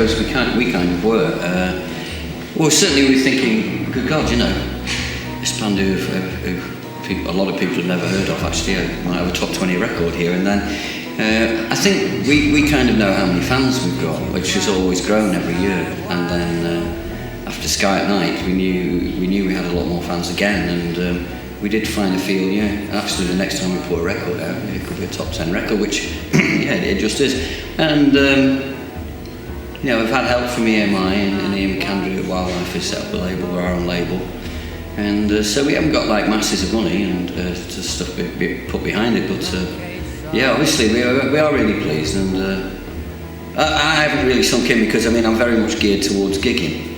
suppose we kind of were. Well, certainly we were thinking, good God, you know, this band who a lot of people have never heard of, actually, might have a top 20 record here, and then I think we kind of know how many fans we've got, which has always grown every year, and then after Sky at Night, we knew we had a lot more fans again, and we did find a feel, actually the next time we put a record out, it could be a top 10 record, which, it just is. And, we've had help from EMI and Ian McAndrew at Wildlife has set up a label, we're our own label. And so we haven't got like masses of money and to stuff be put behind it, but obviously we are really pleased, and I haven't really sunk in because I'm very much geared towards gigging.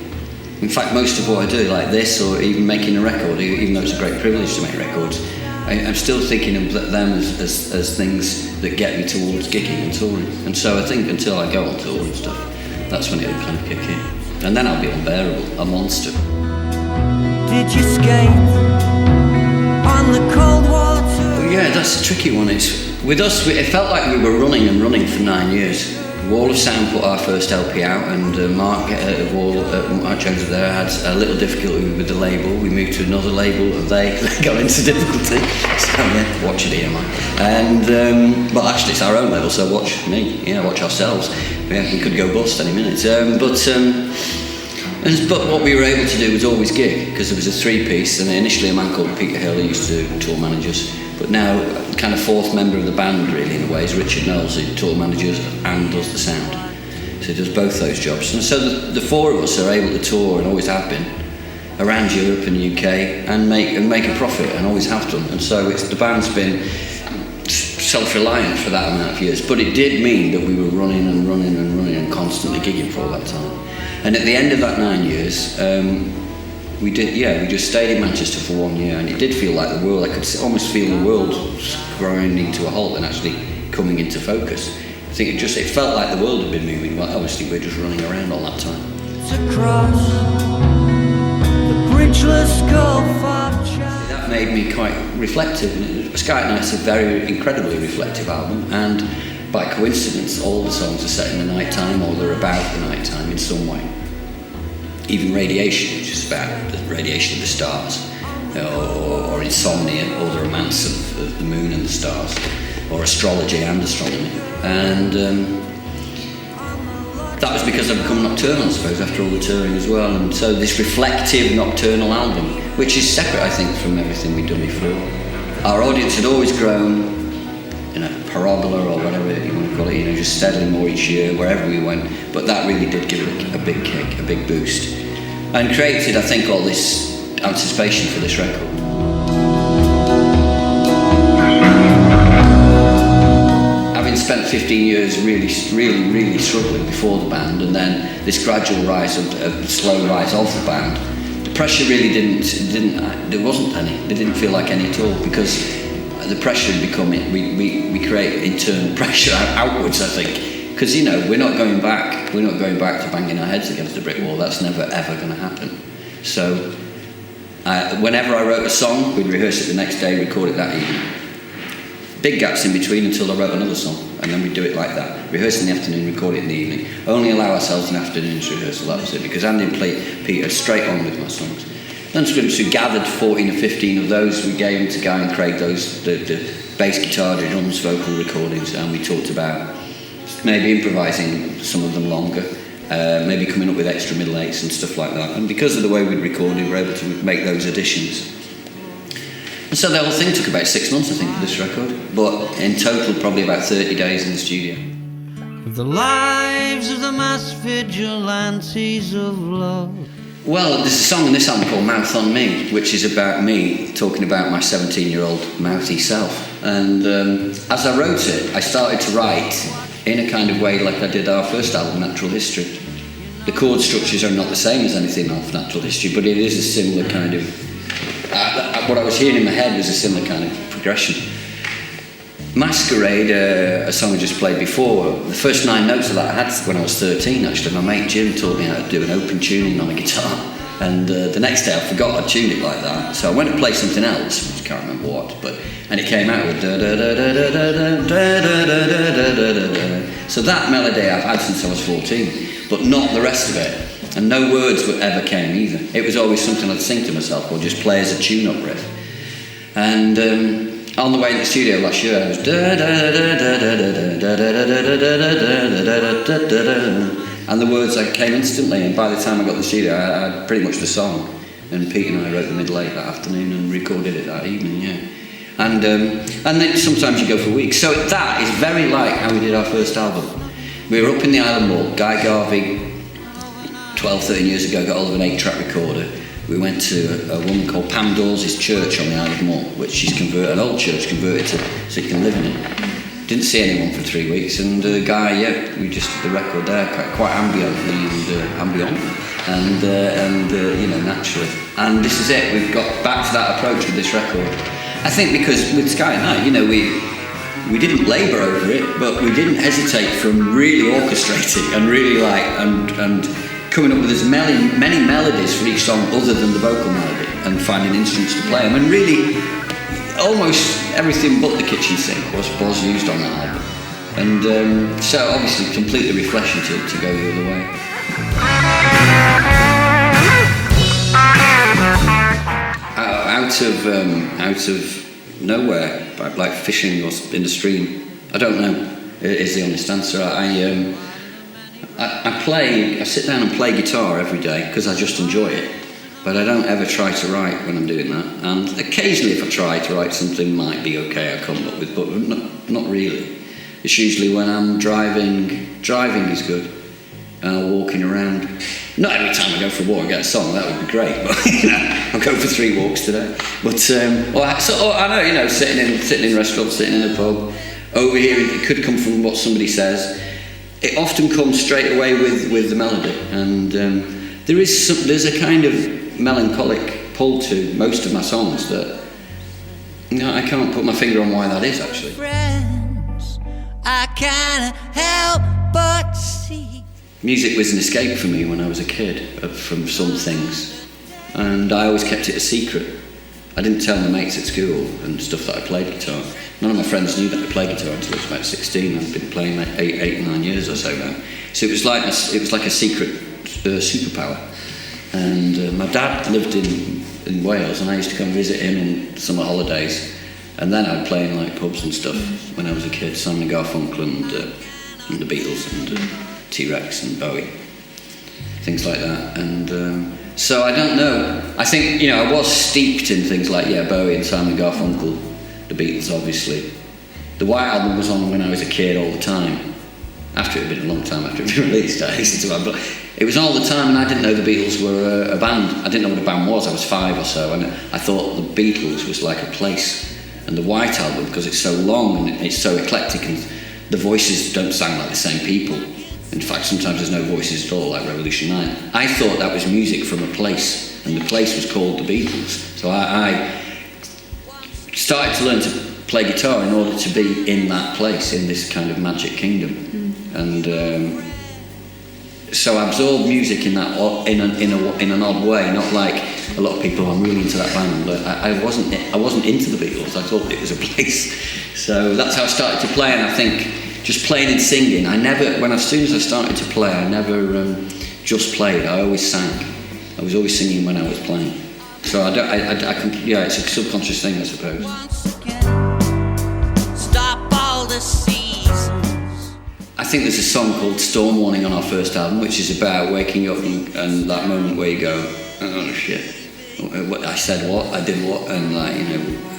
In fact, most of what I do, like this or even making a record, even though it's a great privilege to make records, I'm still thinking of them as things that get me towards gigging and touring. And so I think until I go on tour and stuff, that's when it'll kind of kick in. And then I'll be unbearable, a monster. Did you skate on the cold water? Yeah, that's a tricky one. With us, it felt like we were running for 9 years. Wall of Sound put our first LP out, and Mark Jones there had a little difficulty with the label. We moved to another label, and they got into difficulty. So watch it, EMI. And well, actually, it's our own label, so watch me. Watch ourselves. We could go bust any minute. But what we were able to do was always gig, because there was a three-piece, and initially a man called Peter Hill who used to do tour managers, but now kind of fourth member of the band really in a way is Richard Knowles, who tour manages and does the sound. So he does both those jobs. And so the four of us are able to tour, and always have been, around Europe and the UK and make a profit, and always have done. And so the band's been self-reliant for that amount of years, but it did mean that we were running and constantly gigging for all that time. And at the end of that 9 years, we just stayed in Manchester for 1 year, and it did feel like the world, I could almost feel the world grinding to a halt and actually coming into focus. I think it felt like the world had been moving, but obviously we're just running around all that time. Across the bridgeless Gulf of China. That made me quite reflective. Sky at Night's a very incredibly reflective album, and by coincidence, all the songs are set in the night time, or they're about the night time in some way. Even Radiation, which is about the radiation of the stars, or Insomnia, or the romance of the moon and the stars, or astrology and astronomy. And that was because I've become nocturnal, I suppose, after all the touring as well. And so this reflective nocturnal album, which is separate, I think, from everything we'd done before. Our audience had always grown, parabola or whatever you want to call it, just steadily more each year, wherever we went. But that really did give it a big kick, a big boost. And created, I think, all this anticipation for this record. Having spent 15 years really struggling before the band, and then this gradual rise, slow rise of the band, the pressure really there wasn't any. It didn't feel like any at all, because the pressure had become it. We create internal pressure outwards, I think, because we're not going back to banging our heads against a brick wall. That's never ever going to happen. So whenever I wrote a song, we'd rehearse it the next day, record it that evening. Big gaps in between until I wrote another song, and then we'd do it like that. Rehearse in the afternoon, record it in the evening. Only allow ourselves an afternoon's rehearsal, that was it, because Andy and Peter straight on with my songs. Then we gathered 14 or 15 of those. We gave them to Guy and Craig, the bass guitar, the drums, vocal recordings, and we talked about maybe improvising some of them longer, maybe coming up with extra middle eights and stuff like that. And because of the way we'd recorded, we were able to make those additions. And so the whole thing took about 6 months, I think, for this record, but in total probably about 30 days in the studio. The lives of the mass vigilantes of love. Well, there's a song in this album called Mouth on Me, which is about me talking about my 17-year-old mouthy self. And as I wrote it, I started to write in a kind of way like I did our first album, Natural History. The chord structures are not the same as anything off Natural History, but it is a similar kind of... what I was hearing in my head was a similar kind of progression. Masquerade, a song I just played before, the first 9 notes of that I had when I was 13, actually. My mate Jim taught me how to do an open tuning on a guitar. And the next day I forgot I'd tuned it like that, so I went to play something else, which I can't remember what, and it came out with da da da da da da da da da da da da. So that melody I've had since I was 14, but not the rest of it. And no words ever came either. It was always something I'd sing to myself or just play as a tune-up riff. And on the way in the studio last year, I was da da da da da da da da da da da da, and the words came instantly. And by the time I got to the studio, I had pretty much the song. And Pete and I wrote the mid-late that afternoon and recorded it that evening. Yeah. And then sometimes you go for weeks. So that is very like how we did our first album. We were up in the Island Mall. Guy Garvey, 12, 13 years ago, got hold of an 8-track recorder. We went to a woman called Pam Dawes' church on the Isle of Mall, which she's converted, an old church converted to so you can live in it. Didn't see anyone for 3 weeks, and Guy, we just did the record there, quite ambiently and naturally. And this is it. We've got back to that approach with this record. I think because with Sky and I, we didn't labour over it, but we didn't hesitate from really orchestrating and really and coming up with as many melodies for each song other than the vocal melody, and finding instruments to play them, and really almost everything but the kitchen sink was used on that album. And so obviously completely refreshing to go the other way. Out of nowhere, like fishing or in the stream, I don't know, is the honest answer. I sit down and play guitar every day because I just enjoy it, but I don't ever try to write when I'm doing that. And occasionally, if I try to write something, might be okay, I come up with, but not really. It's usually when I'm driving. Driving is good, and walking around. Not every time I go for a walk and get a song, that would be great. But I'll go for 3 walks today. But I know, sitting in restaurants, sitting in a pub, overhearing. It could come from what somebody says. It often comes straight away with the melody, and there's a kind of melancholic pull to most of my songs that I can't put my finger on why that is actually. Friends, I can't help but see. Music was an escape for me when I was a kid from some things, and I always kept it a secret. I didn't tell my mates at school and stuff that I played guitar. None of my friends knew that I played guitar until I was about 16. I've been playing 8 or 9 years or so now. So it was like a secret superpower. And my dad lived in Wales, and I used to come visit him in summer holidays. And then I'd play in like pubs and stuff when I was a kid. Simon & Garfunkel and the Beatles and T-Rex and Bowie, things like that. And so I don't know. I think I was steeped in things like Bowie and Simon & Garfunkel, the Beatles, obviously. The White Album was on when I was a kid all the time. After it had been a long time after it had been released, I listened to it, but it was all the time, and I didn't know the Beatles were a band. I didn't know what a band was. I was 5 or so, and I thought the Beatles was like a place. And the White Album, because it's so long and it's so eclectic, and the voices don't sound like the same people. In fact, sometimes there's no voices at all, like Revolution 9. I thought that was music from a place, and the place was called the Beatles. So I started to learn to play guitar in order to be in that place, in this kind of magic kingdom. And so I absorbed music in that in an odd way, not like a lot of people. I'm really into that band, but I wasn't into the Beatles. I thought it was a place. So that's how I started to play, and I think just playing and singing. As soon as I started to play, I never just played. I always sang. I was always singing when I was playing. So it's a subconscious thing, I suppose. Stop all the seasons. I think there's a song called Storm Warning on our first album, which is about waking up and that moment where you go, oh shit, I said what, I did what, and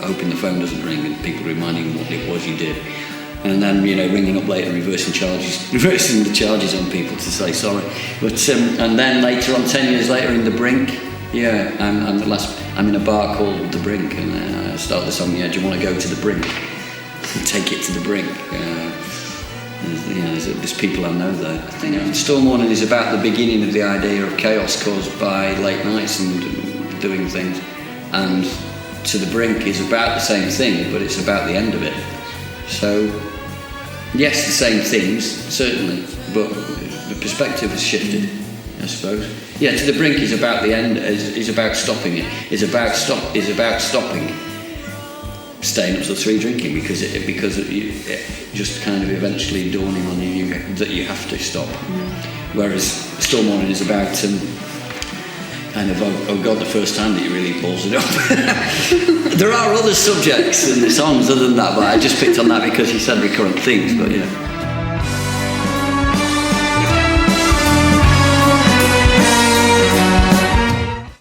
hoping the phone doesn't ring and people reminding you what it was you did. And then, ringing up later, reversing the charges on people to say sorry. But and then later on, 10 years later, in The Brink, I'm in a bar called The Brink, and I start the song, do you want to go to the brink? Take it to the brink. There's people I know there. I think Storm Warning is about the beginning of the idea of chaos caused by late nights and doing things. And To the Brink is about the same thing, but it's about the end of it. So, yes, the same themes, certainly, but the perspective has shifted. I suppose. Yeah, To the Brink is about the end. Is about stopping it. Is about stopping. Staying up till 3 drinking because it just kind of eventually dawning on you that you have to stop. Whereas Still Morning is about kind of oh god, the first time that you really balls it up. There are other subjects in the songs other than that, but I just picked on that because you said recurrent themes. But yeah.